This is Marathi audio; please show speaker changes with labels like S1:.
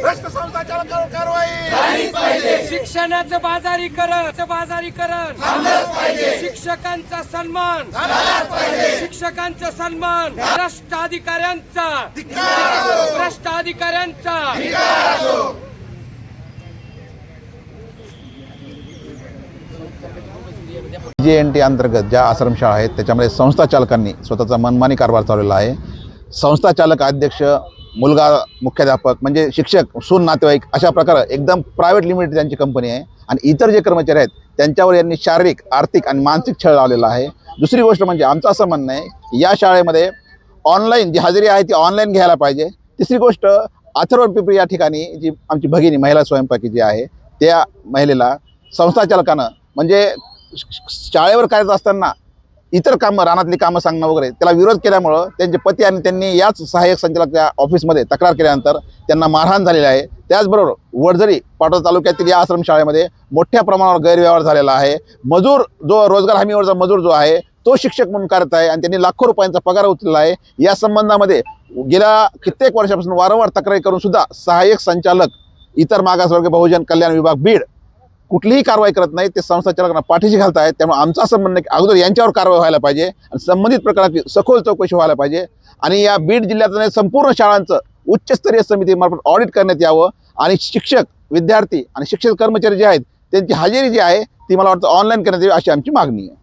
S1: भ्रष्ट संस्थाचालकांवर कारवाई,
S2: शिक्षणाचं बाजारीकरण शिक्षकांचा सन्मान, भ्रष्ट अधिकाऱ्यांचा
S3: JNT अंतर्गत ज्या आश्रमशाळा आहेत त्याच्यामध्ये संस्था चालकांनी स्वतःचा मनमानी कारभार चालवलेला आहे। संस्था चालक, अध्यक्ष, मुलगा मुख्याध्यापक म्हणजे शिक्षक, सून नातेवाईक अशा प्रकारे एकदम प्रायव्हेट लिमिटेड त्यांची कंपनी आहे आणि इतर जे कर्मचारी आहेत त्यांच्यावर यांनी शारीरिक, आर्थिक आणि मानसिक छळ लावलेला आहे। दुसरी गोष्ट म्हणजे आमचं असं म्हणणं आहे की या शाळेमध्ये ऑनलाईन जी हजेरी आहे ती ऑनलाईन घ्यायला पाहिजे। तिसरी गोष्ट, अथर्व पिंपरी या ठिकाणी जी आमची भगिनी महिला स्वयंपाकी जी आहे त्या महिलेला संस्था चालकानं म्हणजे शाळेवर कार्यरत असताना इतर कामं, रानातली कामं सांगणं वगैरे त्याला विरोध केल्यामुळं त्यांचे पती आणि त्यांनी याच सहाय्यक संचालकाच्या ऑफिसमध्ये तक्रार केल्यानंतर त्यांना मारहाण झालेली आहे। त्याचबरोबर वडझरी पाटोदा तालुक्यातील या आश्रमशाळेमध्ये मोठ्या प्रमाणावर गैरव्यवहार झालेला आहे। मजूर जो रोजगार हमीवरचा मजूर जो आहे तो शिक्षक म्हणून करत आहे आणि त्यांनी लाखो रुपयांचा पगार उचलला आहे। या संबंधामध्ये गेल्या कित्येक वर्षापासून वारंवार तक्रारी करून सुद्धा सहाय्यक संचालक इतर मागासवर्गीय बहुजन कल्याण विभाग बीड कुठलीही कारवाई करत नाही, ते संस्था चालकांना पाठीशी घालत आहेत। त्यामुळे आमचं असं म्हणणं की अगोदर यांच्यावर कारवाई व्हायला पाहिजे आणि संबंधित प्रकरणाची सखोल चौकशी व्हायला पाहिजे आणि या बीड जिल्ह्यातल्या संपूर्ण शाळांचं उच्चस्तरीय समितीमार्फत ऑडिट करण्यात यावं आणि शिक्षक, विद्यार्थी आणि शिक्षक कर्मचारी जे आहेत त्यांची हजेरी जी आहे ती मला वाटतं ऑनलाईन करण्यात यावी अशी आमची मागणी आहे।